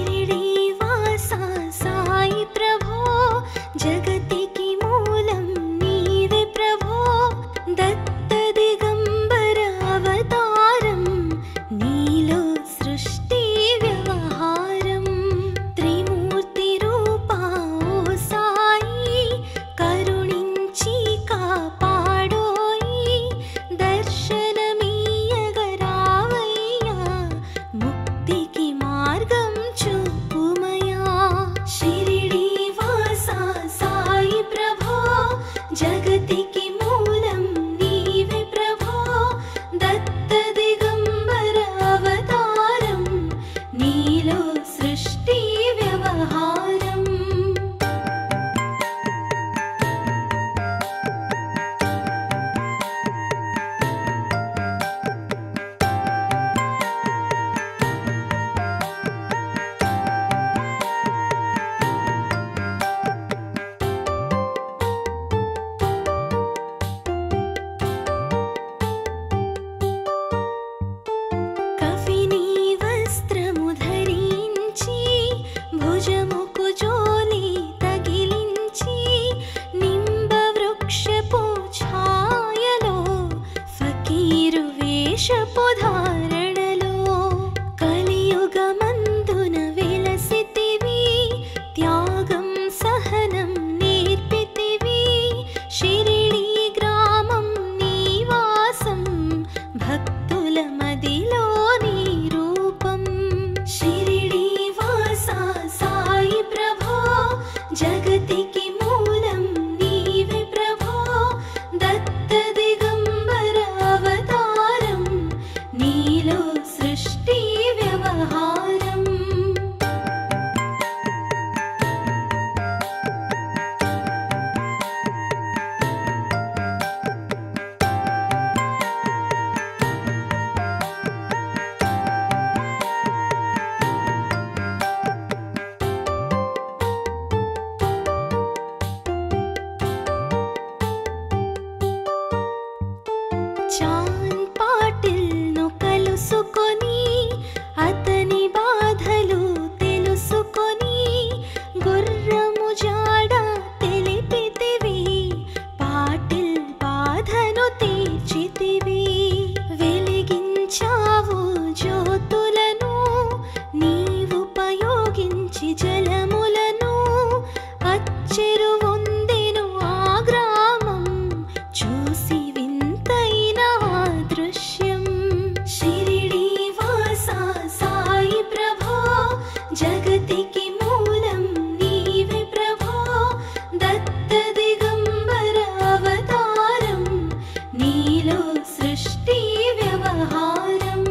शिरिडीवासा साई प्रभो जगतिकी मूलं नीवे प्रभो दत्त दिगंबर अवतारं नीलो सृष्टि व्यवहारं त्रिमूर्ति रूपा ओ साई करुणिंची कापाडोई दर्शनमीयगरावय्या मुक्तिकी मार्गं చూపుమయా शिरिडीवासा साई प्रभो जगतिकी मूलं नीवे प्रभो दत्त दिगंबर अवतारं नीलो सृष्टि व्यवहारं కఫినీ వస్త్రము ధరించి భుజముకు జోలి తగిలించి నింబ వృక్షపు ఛాయలో ఫకీరు వేషపు ధారణలో కలియుగమందున వెలసితివి త్యాగం సహనం నేర్పితివి షిరిడీ గ్రామం నీవాసం భక్తుల మదిలో నీ రూపం शिरिडीवासा साई प्रभो जगतिकी मूलं नीवे प्रभो दत्त दिगंबर अवतारं नीलो सृष्टि व्यवहारं చాన్ పాటిల్ను కలుసుకొని అతని బాధలు తెలుసుకొని గుర్రము జాడ తెలిపితివి పాటిల్ బాధను తీర్చితివి వెలిగించావు జ్యోతులను నీవుపయోగించి జలములను అచ్చెరు వందెను ఆ గ్రామం చూసి వింతైన ఆ దృశ్యం शिरिडीवासा साई प्रभो जगतिकी मूलं नीवे प्रभो दत्त दिगंबर अवतारं नीलो सृष्टि व्यवहारं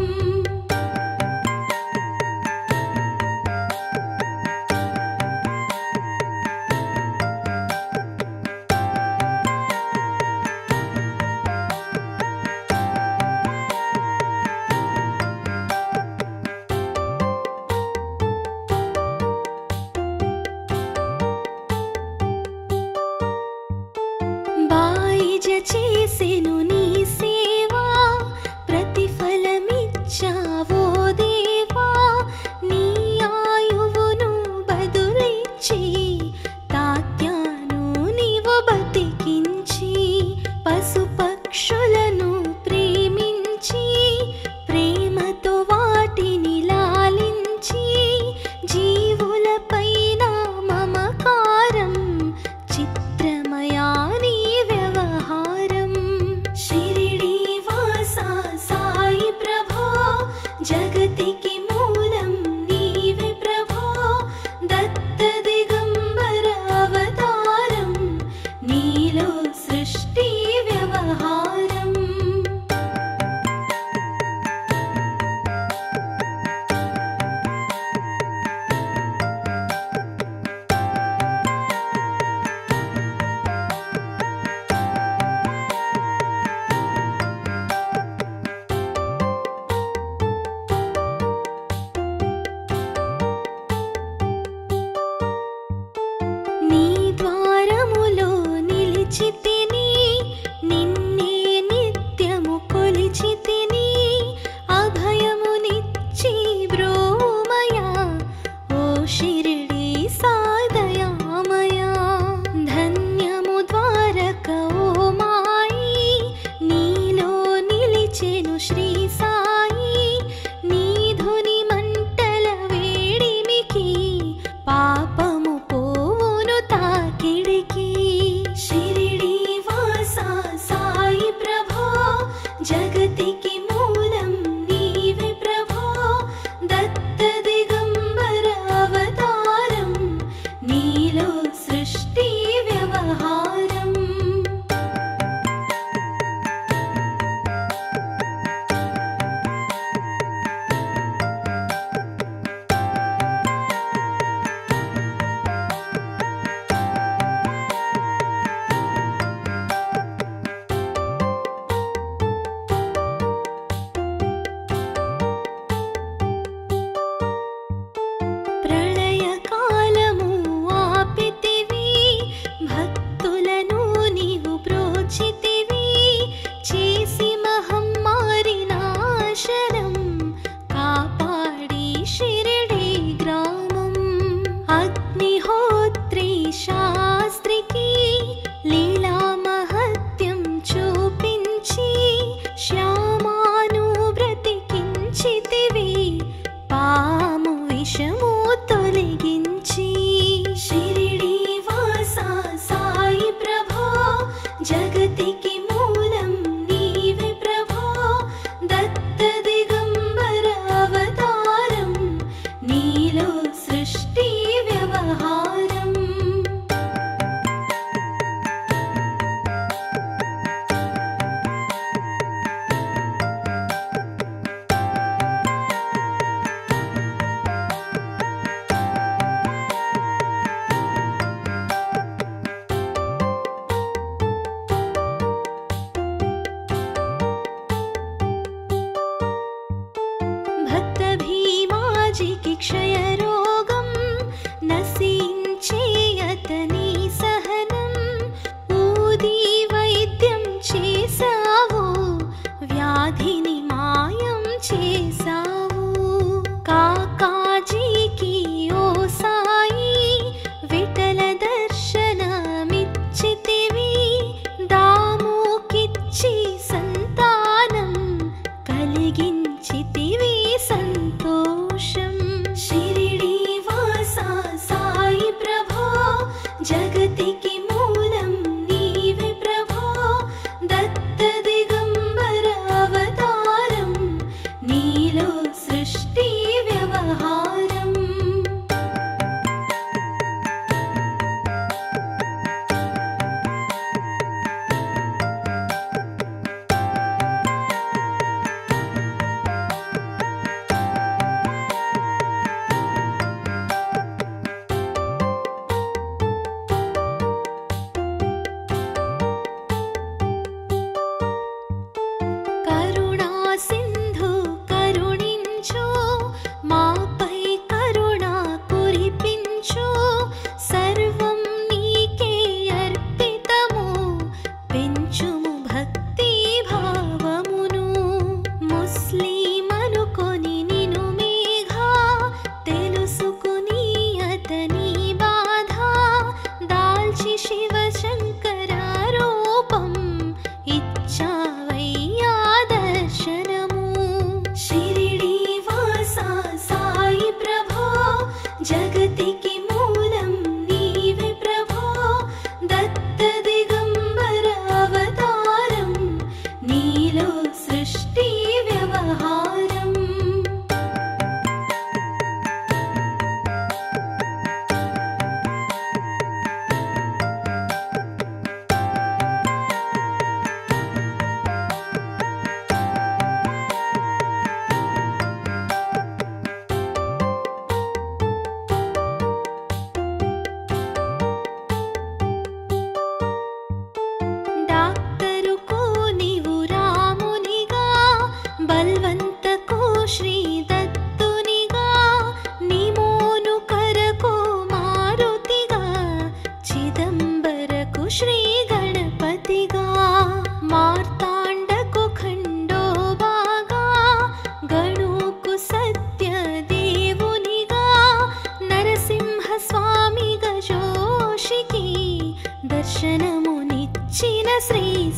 బాయిజ చేసెను నీ సేవా ప్రతిఫలమిచ్చావో దేవా నీ ఆయువును బదులిచ్చి తాత్యాను నీవు బతికించి పశుపక్షులను ప్రేమించి ప్రేమతో వాటిని లాలించి జీవులపైన మమకారం చిత్రమయా నీ వ్యవహారం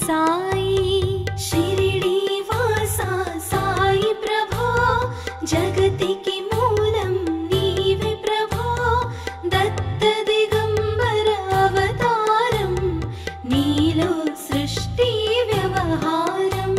साई शिरिडी वासा साई प्रभो जगतिकी मूलं नीवे प्रभो दत्त दिगंबर अवतारं नीलो सृष्टि व्यवहारम्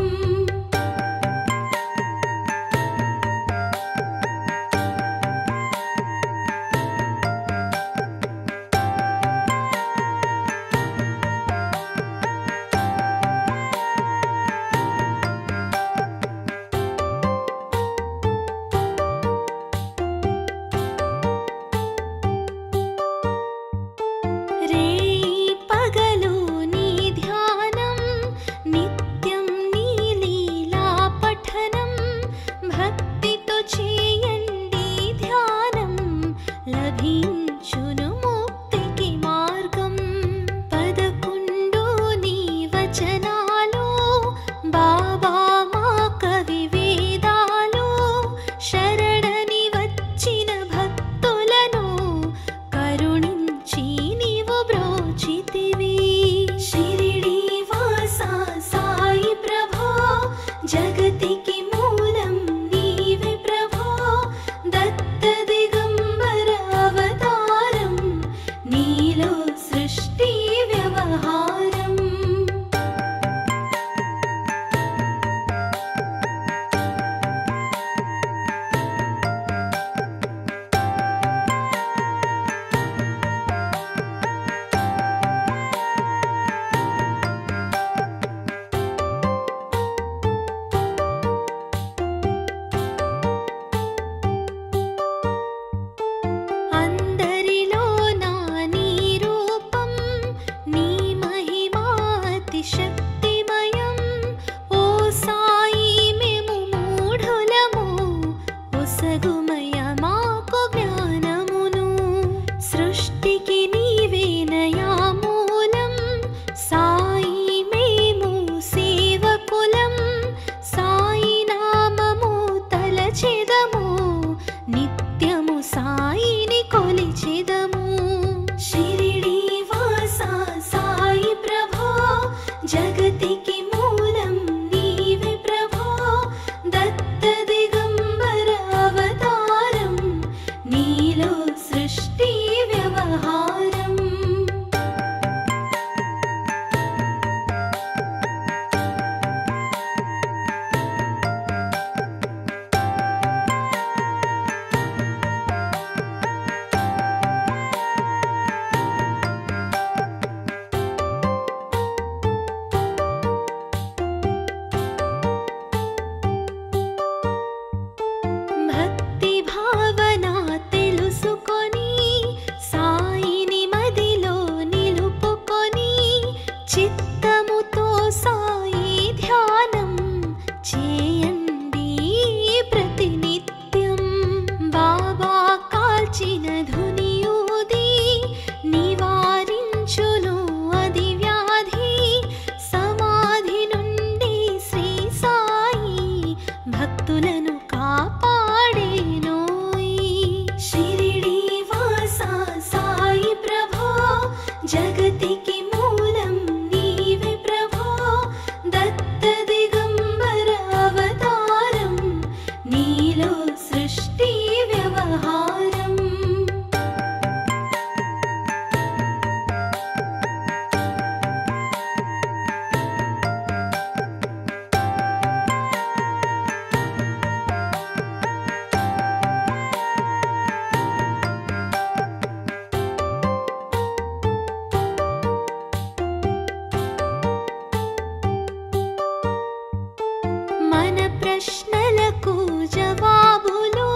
ప్రశ్నలకు జవాబులు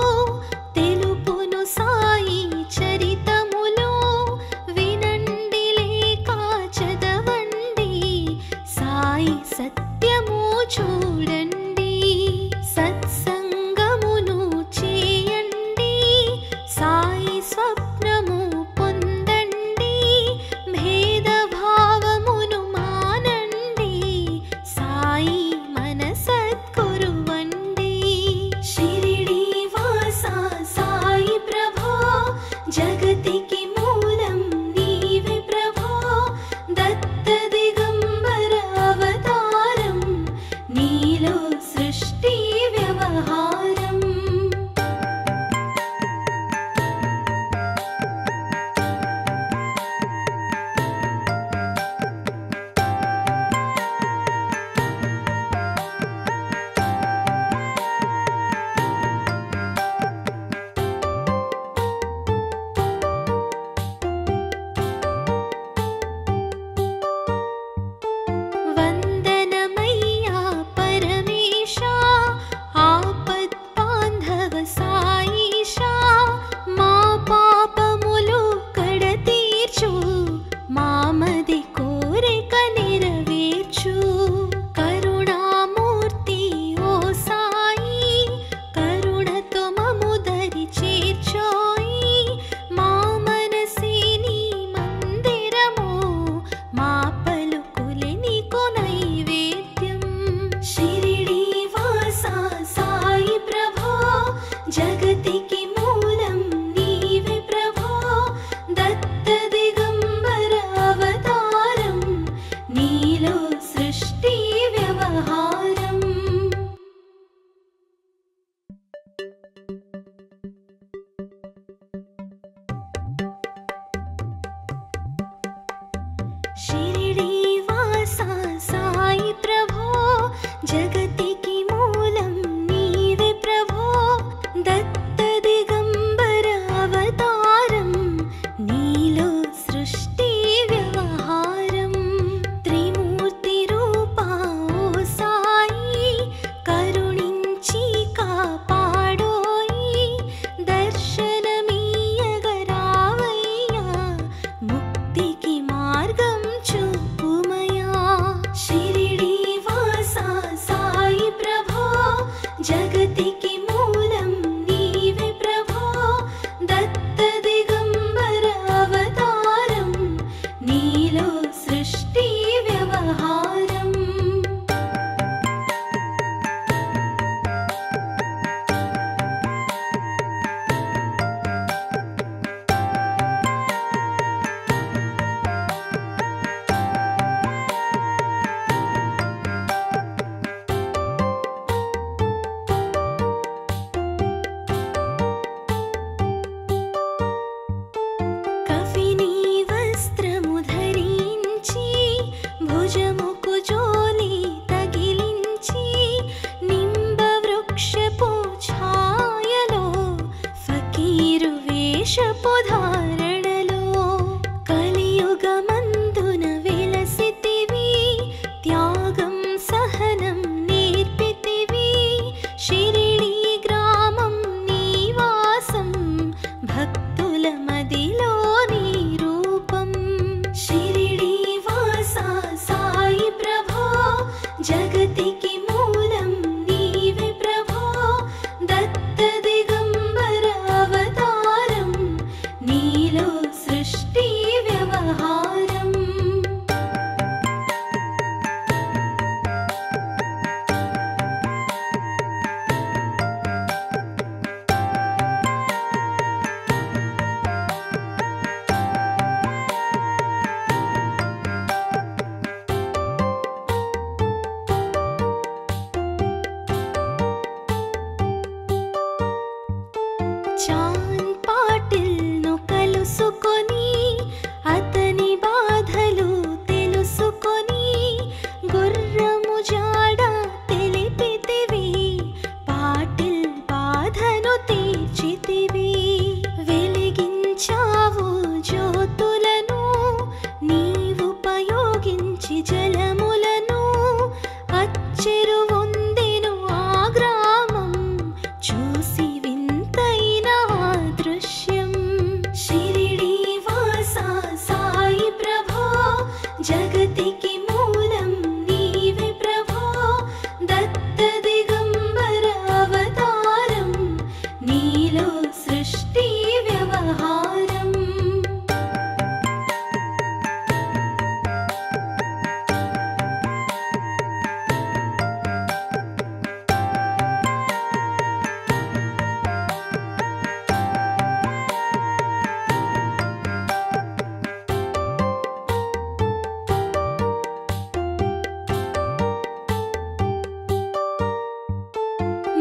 తెలుపును సాయి చరితములు వినండి లేక చదవండి సాయి సత్యము చూడండి సత్సంగమును చేయండి సాయి స్వప్నము పొందండి భేదభావమును మానండి సాయి जगतिकी मूलं नीवे प्रभो दत्त दिगंबर జగతికి మూలం నీవే ప్రభో దత్త దిగంబర అవతారం నీలో సృష్టి వ్యవహారం త్రిమూర్తి రూపా ఓ సాయి కరుణించి కాపాడోయి దర్శనమీయగరావయ్యా ముక్తికి మార్గం చూపుమయా షిరిడి వాసా సాయి ప్రభో జగతికి మూలం నీవే ప్రభో దత్త దిగంబర అవతారం నీలో సృష్టి వ్యవహారం కఫినీ వస్త్రము ధరించి భుజముకు జోలి తగిలించి నింబ వృక్షపు ఛాయలో ఫకీరు వేషపు ధారణలో కలియుగమందున వెలసితివి త్యాగం సహనం నేర్పితివి షిరిడి గ్రామం నివాసం భక్తుల మదిలో నీ రూపం షిరిడి వాసా సాయి ప్రభో జగతికి మూలం నీవే ప్రభో దత్త దిగంబర అవతారం నీలో సృష్టి వ్యవహారం చాన్ పాటిల్ను కలుసుకొని అతని బాధలు తెలుసుకొని గుర్రము జాడ తెలిపితివి పాటిల్ బాధను తీర్చితివి వెలిగించావు జ్యోతులను నీవుపయోగించి జలములను అచ్చెరు వందెను ఆ గ్రామం చూసి వింతైన ఆ దృశ్యం షిరిడి వాసా సాయి ప్రభో జగతికి మూలం నీవే ప్రభో దత్త దిగంబర అవతారం నీలో సృష్టి వ్యవహారం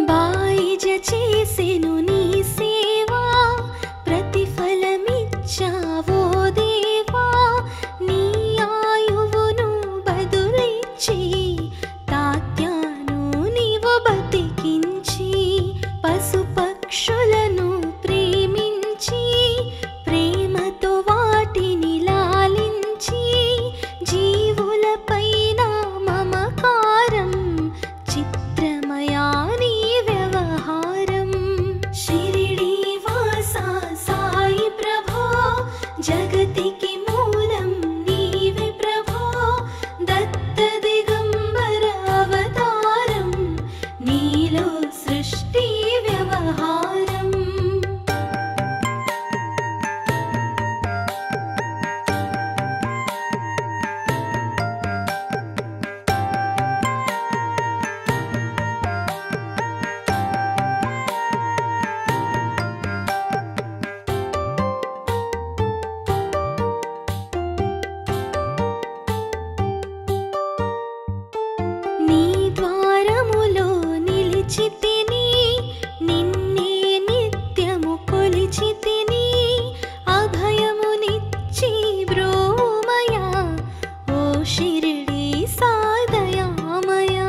బాయిజ చేసెను నీ సేవా ప్రతిఫలమిచ్చావో దేవా నీ ఆయువును బదులిచ్చి తాత్యాను నీవు బతికించి పశుపక్షులను ప్రేమించి ప్రేమతో వాటిని లాలించి జీవులపైన మమకారం చిత్రమయా నీ వ్యవహారం షిరిడి వాసా సాయి ప్రభో జగతికి మూలం నీవే ప్రభో దత్త దిగంబర అవతారం నీలో సృష్టి వ్యవహారం నీ ద్వారములో నిలిచితిని నిన్నే నిత్యము కొలిచితిని అభయమునిచ్చి బ్రోమయా ఓ షిరిడి సాదయామయా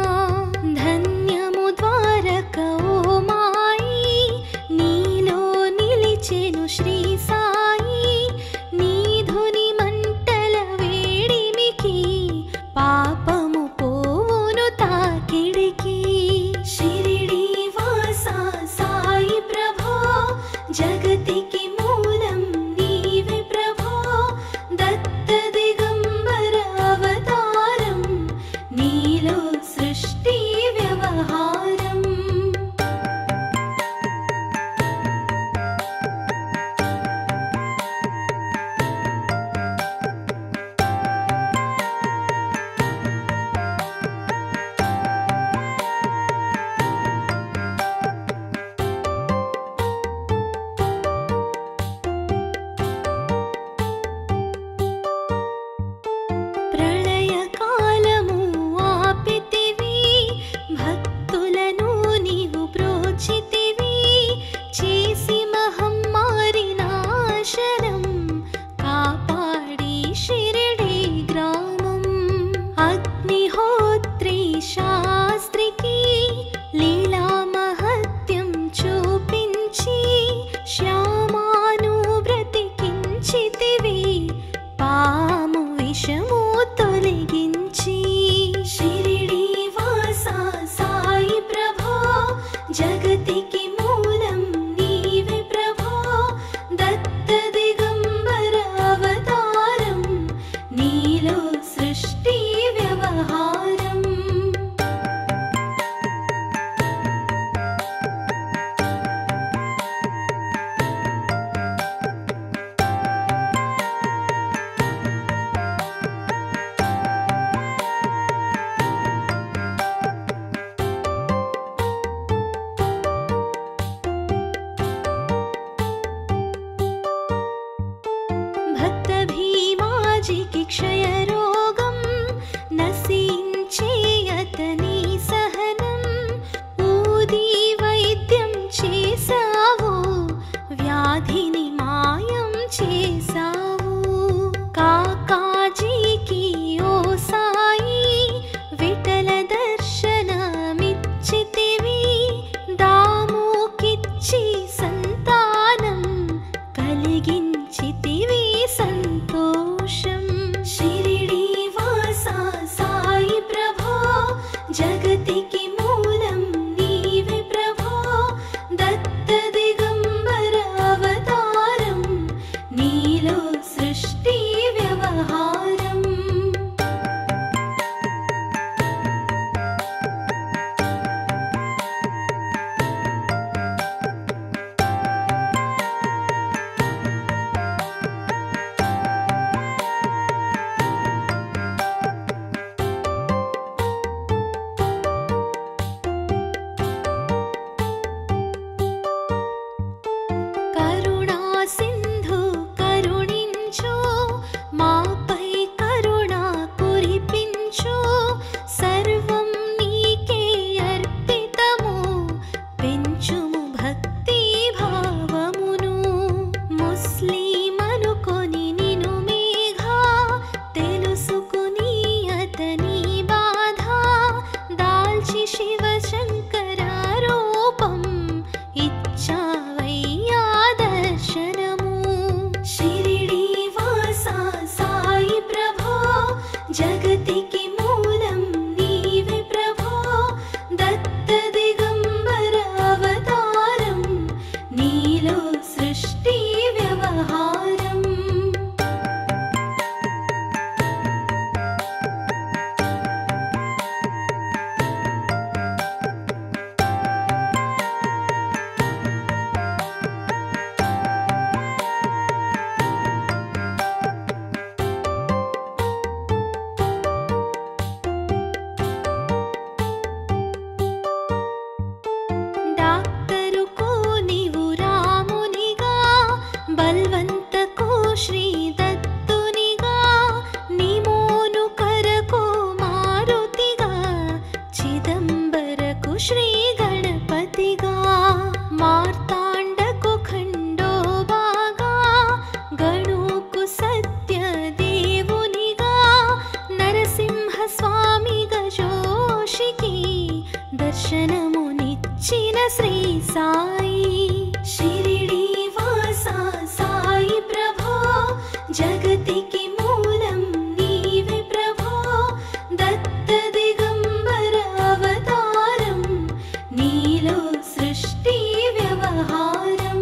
దర్శనమునిచ్చిన శ్రీ సాయి షిరిడి వాసా సాయి ప్రభో జగతికి మూలం నీవే ప్రభో దత్త దిగంబర అవతారం నీలో సృష్టి వ్యవహారం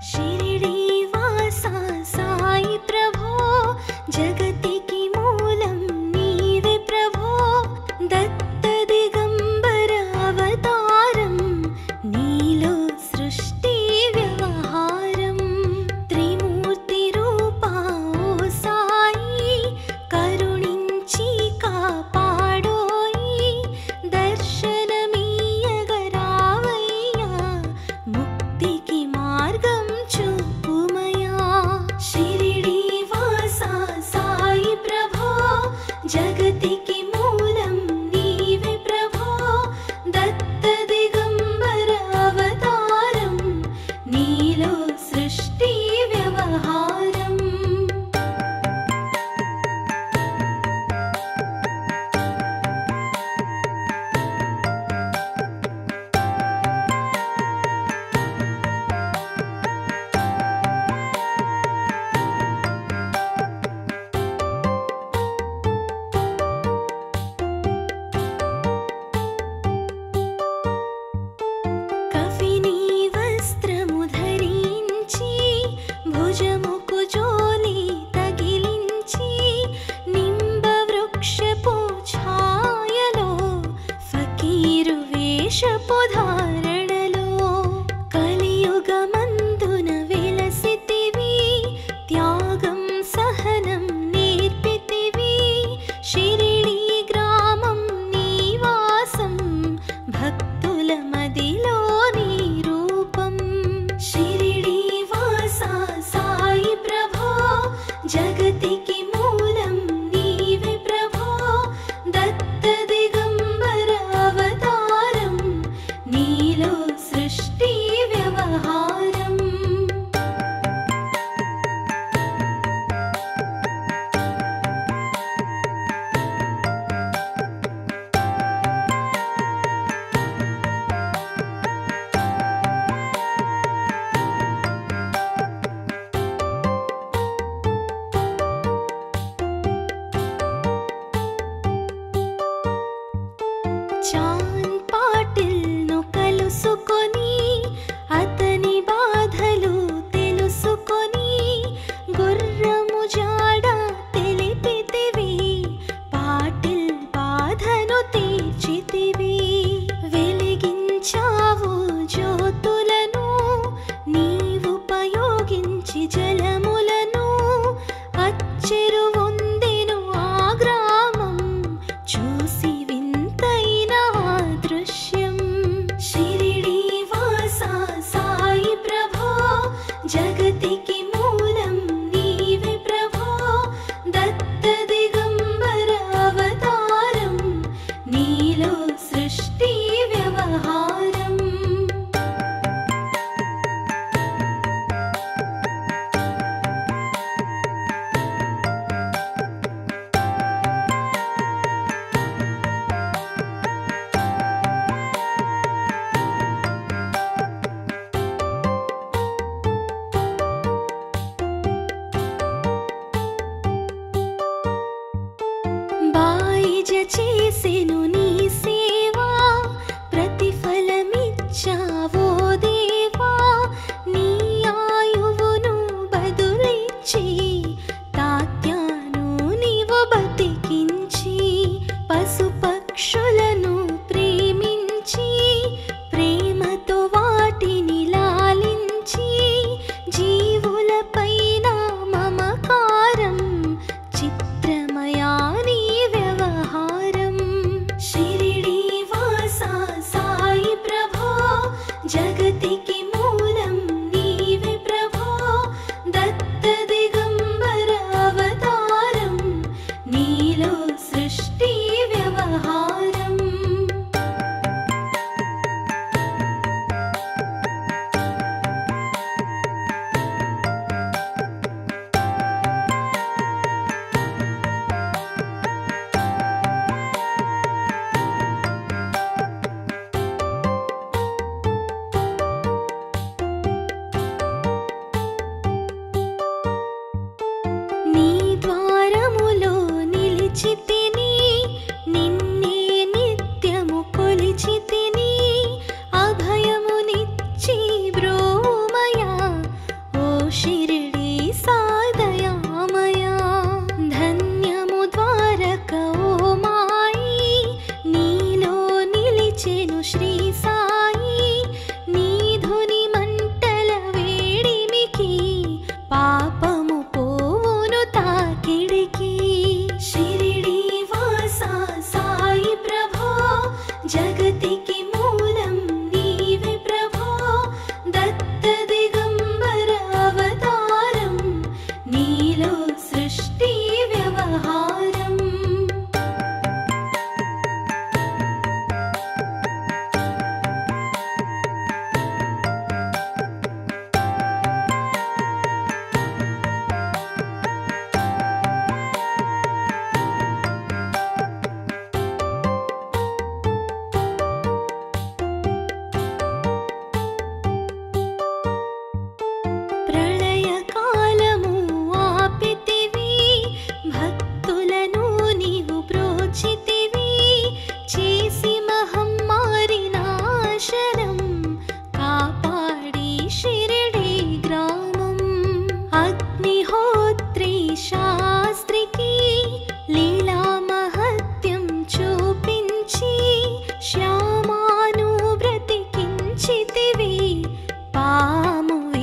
शिरिडीवासा साई प्रभो जगतिकी मूलं नीवे प्रभो दत्त दिगंबर अवतारं नीलो सृष्टि व्यवहारं त्रिमूर्ति रूपा ओ साई करुणिंची कापाडोई दर्शनमीयगरावయ్యా मुक्तिकी मार्गं చూపుమయా शिरिडीवासा साई प्रभो जगतिकी मूलं नीवे प्रभो दत्त दिगंबर अवतारं नीलो सृष्टि व्यवहारं కఫినీ వస్త్రము ధరించి భుజముకు జోలి తగిలించి నింబ వృక్షపు ఛాయలో ఫకీరు వేషపు ధారణలో కలియుగమందున వెలసితివి త్యాగం సహనం నేర్పితివి షిరిడీ గ్రామం నివాసం భక్తుల మదిలో నీ రూపం शिरिडीवासा साई प्रभो जगतिकी मूलं नीवे प्रभो दत्त दिगंबर अवतारं नीलो सृष्टि व्यवहारं చాన్ పాటిల్ ను కలుసుకొని అతని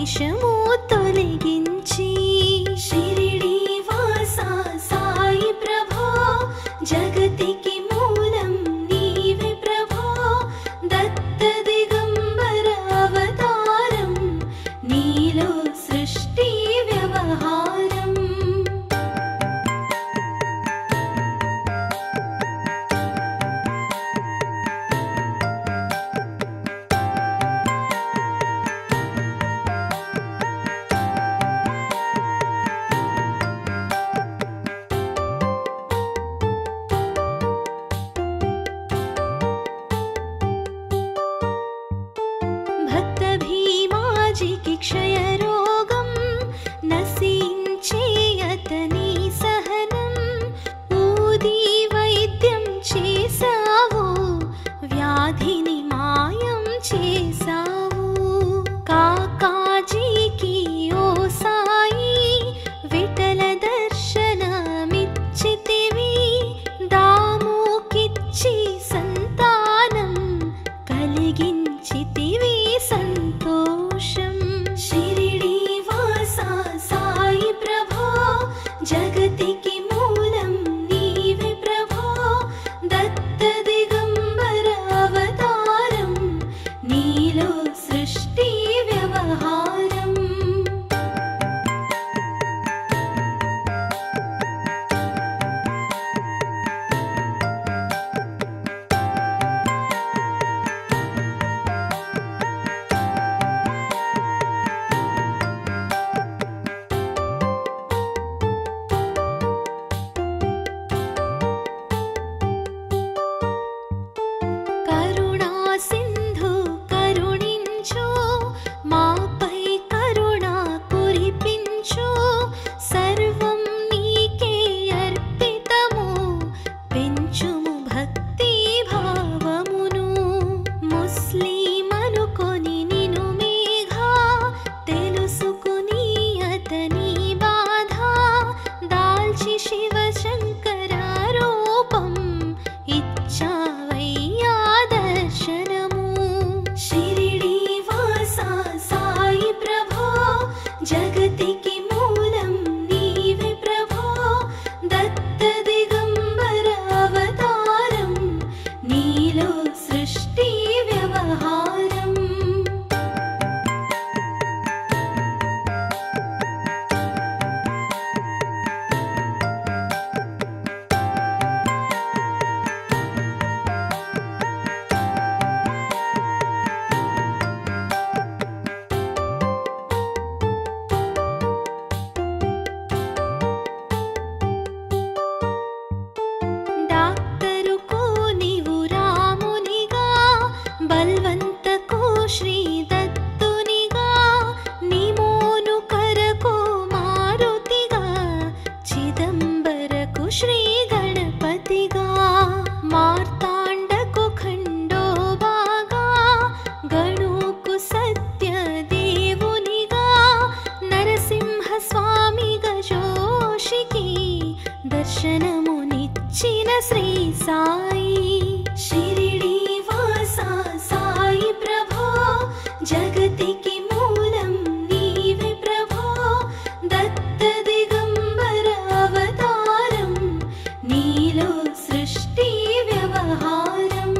కల్మషము తొలగించి షిరిడి వాస సాయి ప్రభో జగతికి మూలం నీవే ప్రభో దత్త దిగంబర అవతారం నీలో సృష్టి వ్యవహారం భక్త భీమాజీకి క్షయ రోగం నశించే అతని సహనం ఊది వైద్యం చేసావు వ్యాధిని మాయం చేసావు కాకాజీకి ఓ సాయి విఠల దర్శనమిచ్చితివి దాముకిచ్చి సంతానం కలిగించితివి సంతోషం షిరిడి వాస సాయి ప్రభో జగతికి మూలం నీవే ప్రభో దత్త దిగంబర అవతారం నీలో సృష్టి వ్యవహారం కరుణా సింధు కరుణించు మాపై కరుణ కురిపించు సర్వం నీకే అర్పితము పెంచుము భక్తి భావమును ముస్లిం అనుకొని నిను మేఘా తెలుసుకుని అతని బాధ దాల్చి శివ శంకర రూపం ఇచ్చావయ్యా దర్శనము షిరిడి వాస సాయి ప్రభో జగతికి మూలం నీవే ప్రభో దత్త దిగంబర అవతారం నీలో సృష్టి వ్యవహారం డాక్టరుకు నీవు రామునిగా బల్వంతకు శ్రీ దత్తునిగా నిమోను కరకు మారుతిగా చిదంబరకు శ్రీ గణపతిగా మార్తాండకు ఖండోబాగా గణుకు సత్య దేవునిగా నరసింహ స్వామిగా జోషికి దర్శనమునిచ్చిన శ్రీ సాయి షిరిడి వాస సాయి ప్రభో జగతికి మూలం నీవే ప్రభో దత్త దిగంబర అవతారం నీలో సృష్టి వ్యవహారం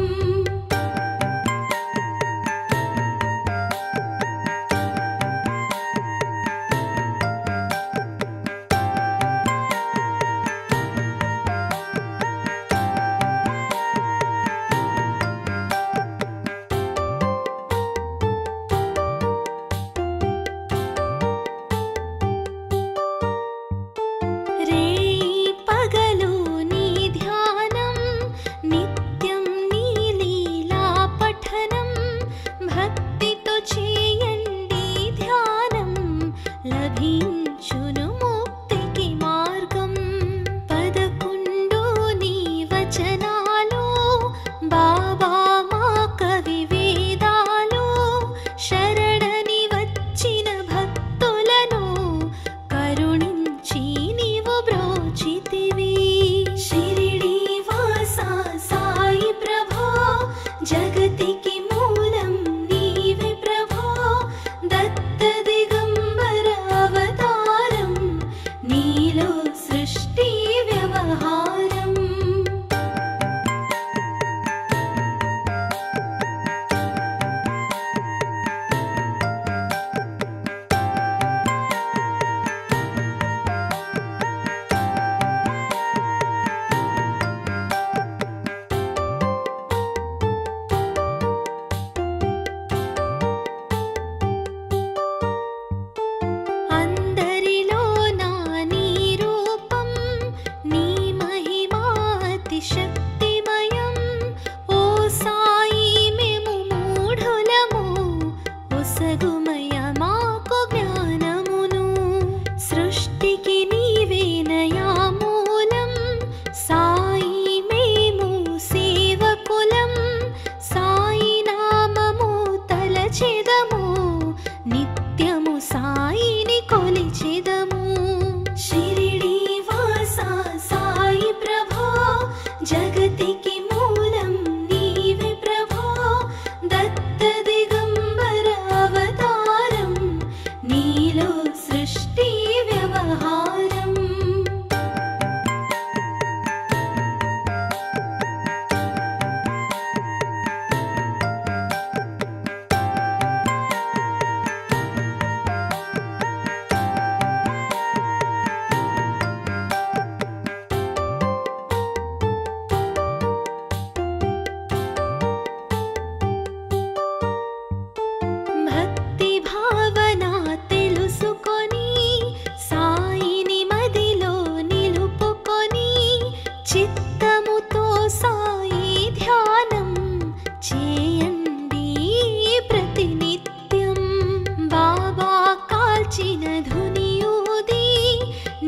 దాల్చిన ధునియూది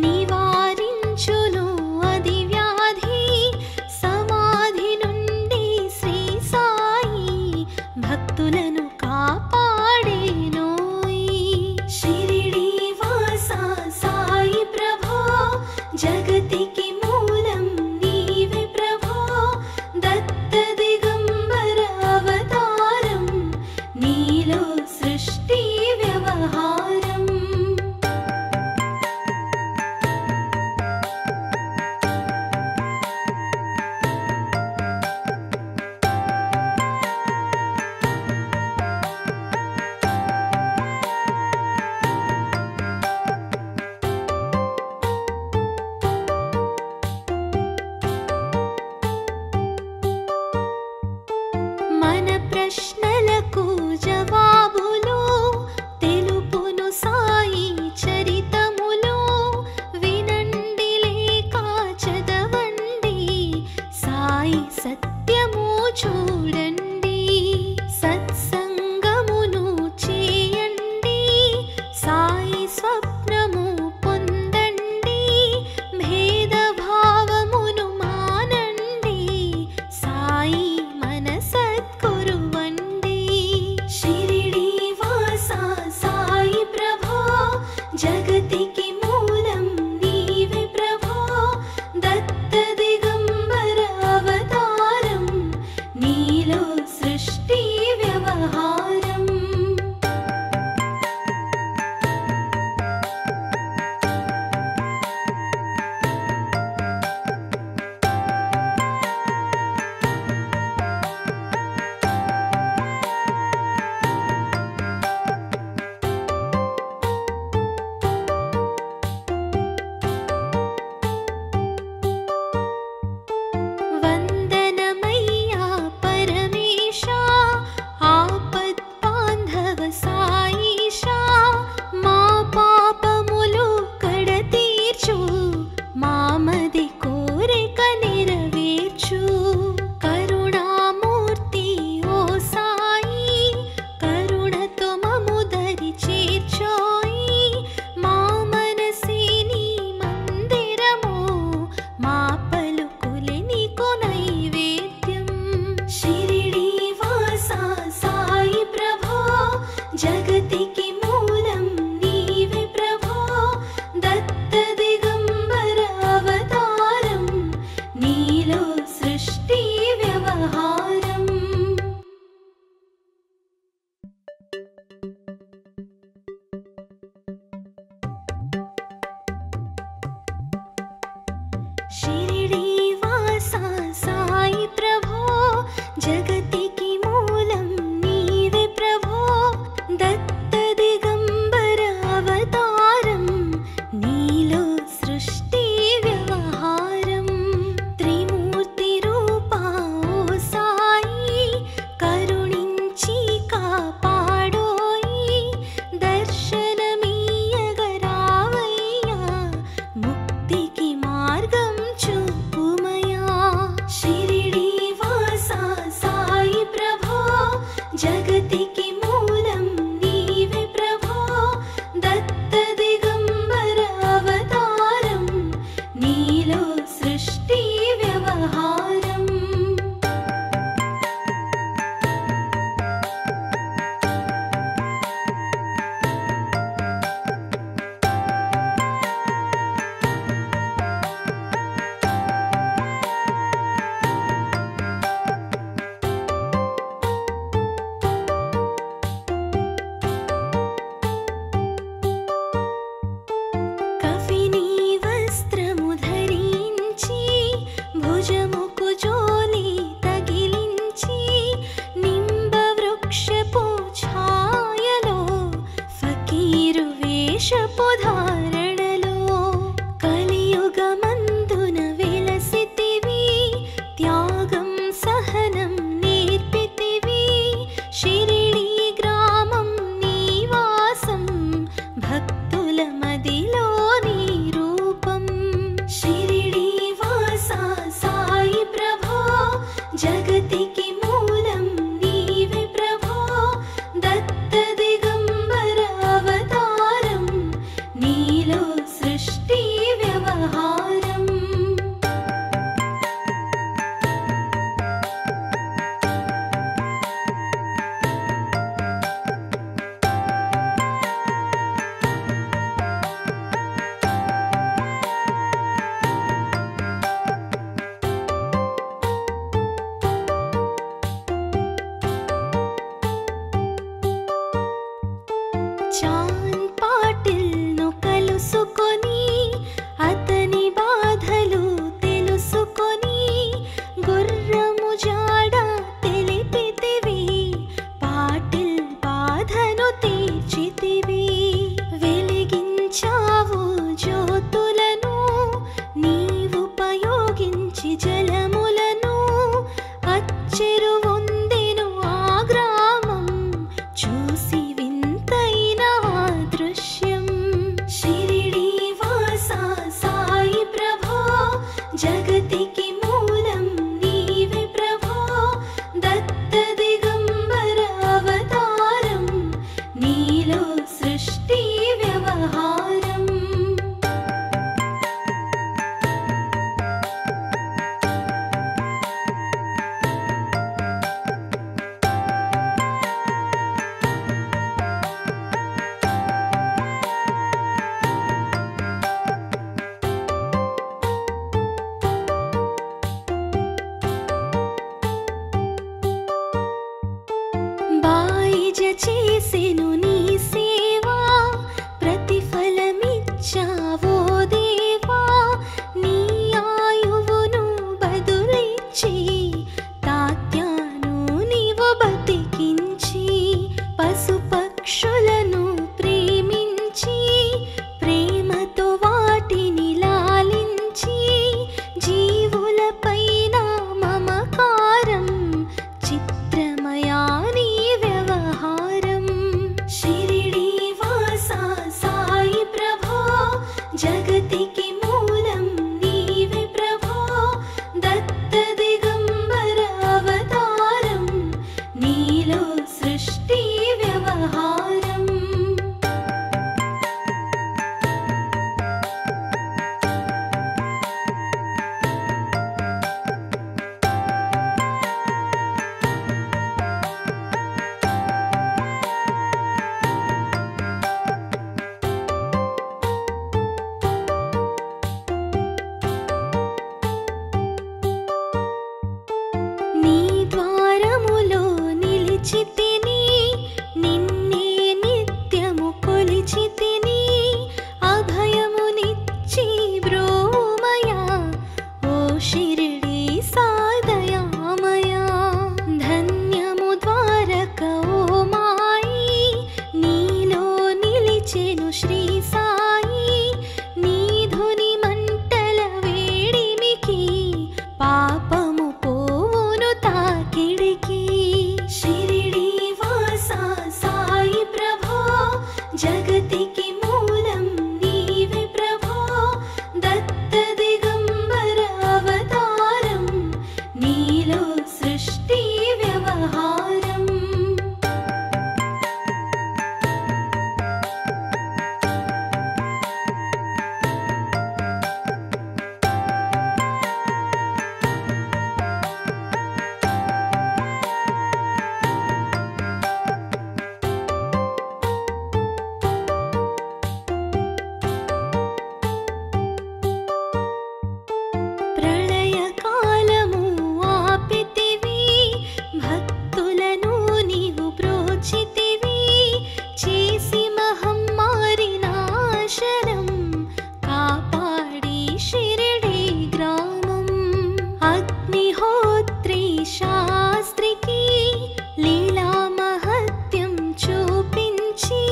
నివారించును అది వ్యాధి సమాధి నుండి శ్రీ సాయి భక్తులను కాపాడేనోయ్ షిరిడి వాసా సాయి ప్రభో జగతికి మూలం నీవే ప్రభో దత్త దిగంబర అవతారం నీలో సృష్టి వ్యవహారం మన ప్రశ్నలకు జవాబులు తెలుపును సాయి చరితములు వినండి లేక చదవండి సాయి సత్యము చూడండి సత్సంగమును చేయండి సాయి స్వప్నము పొందండి భేదభావమును మానండి సాయి మన సద్గురువండి షిరిడి వాసా సాయి ప్రభో జగతికి మూలం నీవే ప్రభో దత్త దిగంబర అవతారం నీలో సృష్టి వ్యవహారం వందనమయ్యా పరమేశా ఆపద్బాంధవ సాయిషా మా పాపములు కడతీర్చు మామది కోరిక నెరవేర్చు కరుణామూర్తి ఓ సాయి కరుణతో మము దరి చేర్చోయి మా మనసే నీ మందిరము మా పలుకులే నీకు నైవేద్యం షిరిడి వాసా సాయి ప్రభో జగతికి మూలం నీవే ప్రభో దత్త దిగంబర అవతారం నీలో సృష్టి వ్యవహారం షిరిడి వాసా సాయి ప్రభో జగతికి మూలం నీవే ప్రభో దత్త దిగంబర అవతారం నీలో సృష్టి వ్యవహారం త్రిమూర్తి రూపా ఓ సాయి కరుణించి కాపాడోయి దర్శనమీయగరావయ్యా ముక్తికి మార్గం చూపుమయా షిరిడి వాసా సాయి ప్రభో జగతికి మూలం నీవే ప్రభో దత్త దిగంబర అవతారం నీలో సృష్టి వ్యవహారం కఫినీ వస్త్రము ధరించి భుజముకు జోలి తగిలించి నింబ వృక్షపు ఛాయలో ఫకీరు వేషపు ధారణలో కలియుగమందున వెలసితివి త్యాగం సహనం నేర్పితివి షిరిడి గ్రామం నీవాసం భక్తుల మదిలో నీ రూపం షిరిడి వాసా సాయి ప్రభో జగతికి మూలం నీవే ప్రభో దత్త దిగంబర అవతారం చేసెను నీ సేవా, ప్రతిఫలమిచ్చావో దేవా. నీ ఆయువును బదులిచ్చి తాత్యాను నీవు బతికించి, పశుపక్షులను ప్రేమించి ప్రేమతో వాటిని లాలించి, జీవులపైన మమకారం చిత్రమయా నీ వ్యవహారం. షిరిడీ వాసా సాయి ప్రభో, జగతికి మూలం నీవే ప్రభో. దత్త దిగంబర అవతారం, నీలో సృష్టి వ్యవహారం. నీ ద్వారములో నిలిచితిని, నిన్నే నిత్యము కొలిచితిని. అభయమునిచ్చి బ్రోమయా, ఓ షిరిడీ సాదయామయా. ధన్యము ద్వారక ఓ మాయి, నీలో నిలిచెను శ్రీ సాయి. నీ ధుని మంటల వేడిమికి పాపము పోవును తాకిడికి. షిరిడీ వాసా సాయి ప్రభో, జగతికి మూలం నీవే ప్రభో. దత్త దిగంబర అవతారం, నీలో సృష్టి వ్యవహారం. ప్రళయకాలము ఆపితివి, భక్తులను నీవు బ్రోచితివి. చేసి మహమ్మారి నాశనం, కాపాడి షిరిడీ గ్రామం. అగ్నిహోత్రి శాస్త్రికి లీలా మహత్యం చూపించి,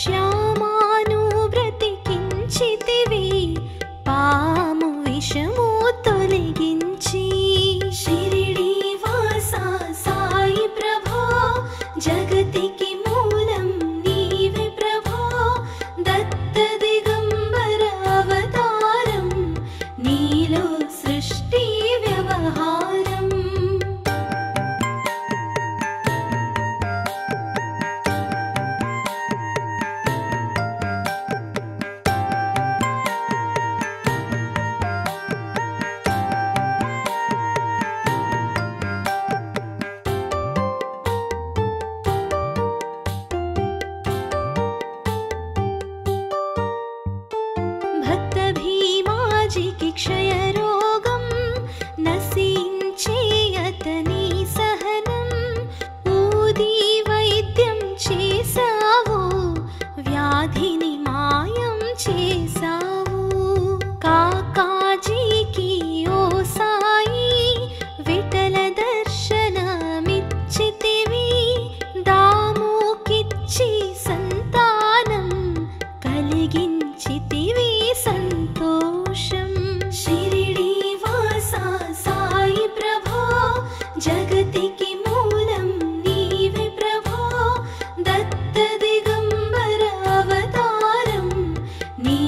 శ్యామాను బ్రతికించితివి, పాము విషము తొలగించి. షిరిడీ వాసా సాయి ప్రభో, జగతికి మూలం నీవే ప్రభో. దత్త దిగంబర అవతారం, నీలో సృష్టి వ్యవహారం. భక్త భీమాజీకి క్షయరోగం నశించే అతని సహనం. ఊది వైద్యం చేసావు, వ్యాధిని మాయం చేసావు. కాకాజీకి ఓ సాయి విఠల దర్శనమిచ్చితివి. దాముకిచ్చి సంతానం కలిగించితివి సంతోషం. షిరిడీ వాసా సాయి ప్రభో, జగతికి మూలం నీవే ప్రభో. దత్త దిగంబర అవతారం, నీ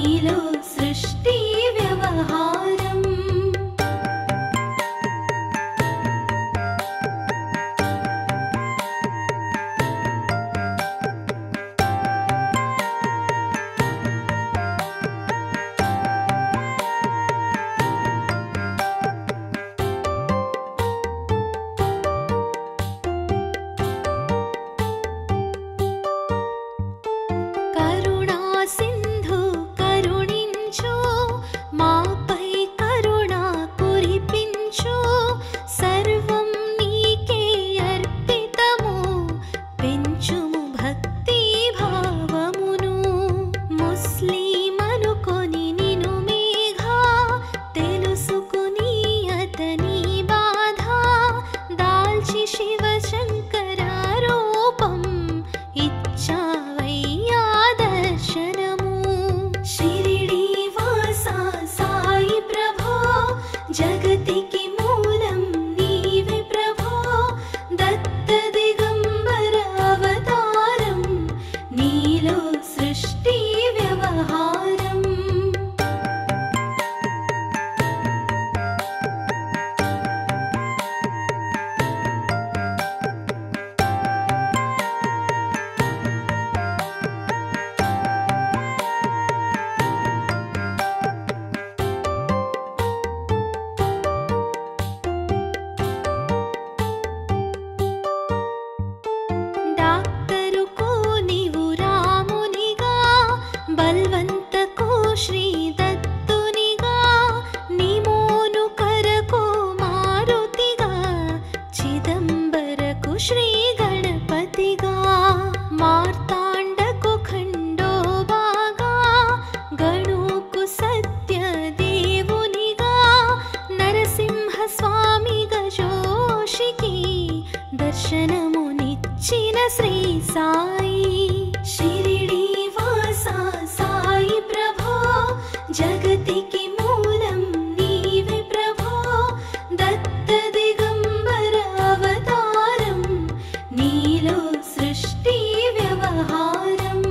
साई शिरिडी वासा साई प्रभो जगतिकी मूलं नीवे प्रभो दत्त दिगंबर अवतारं नीलो सृष्टि व्यवहारम्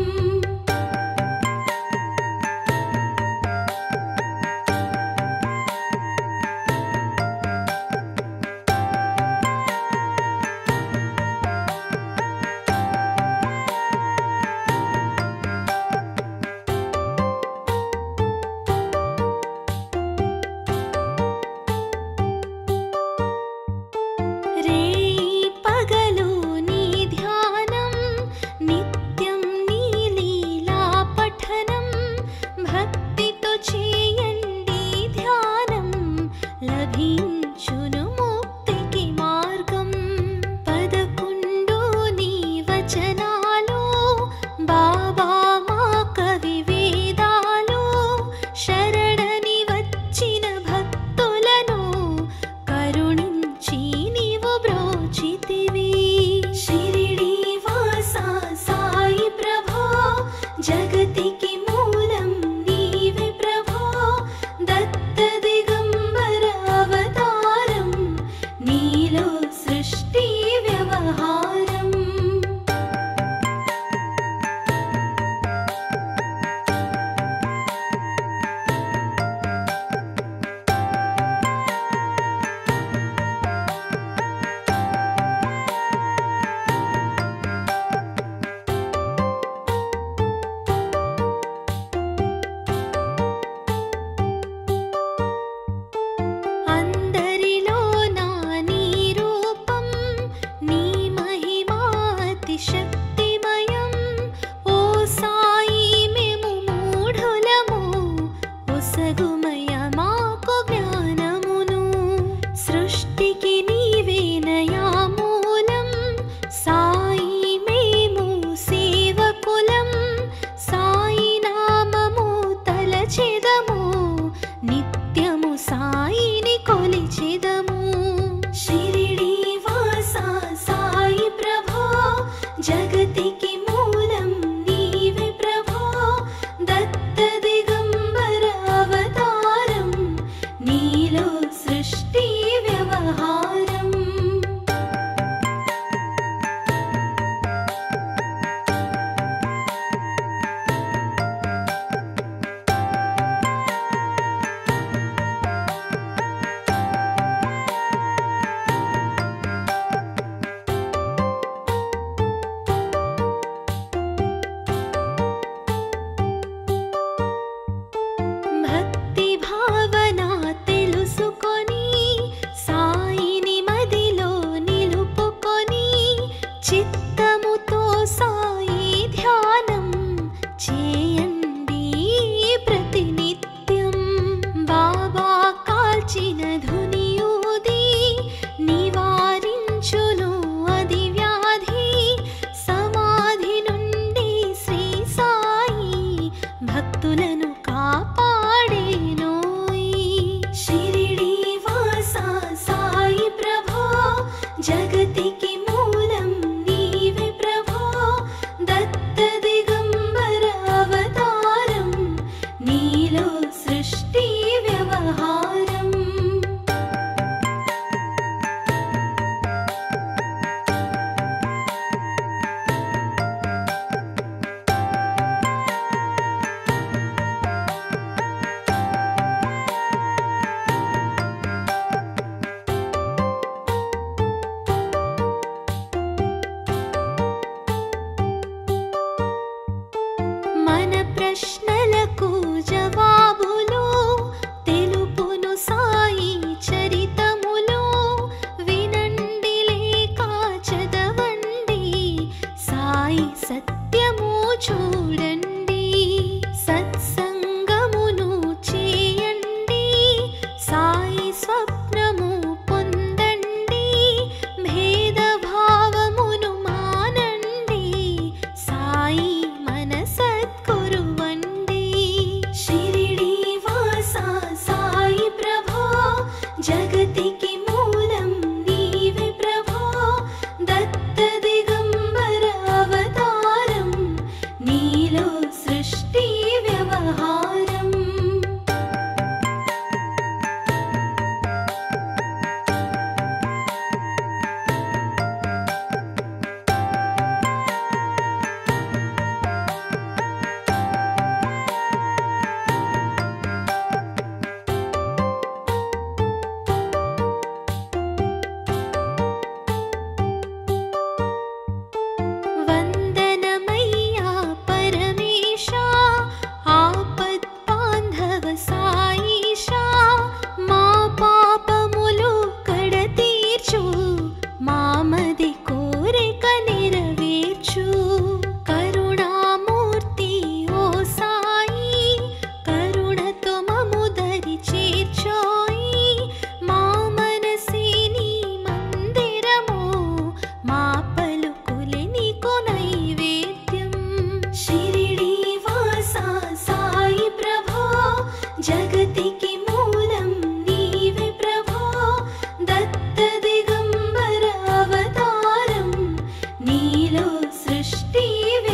మనసద్గురువండి నీవే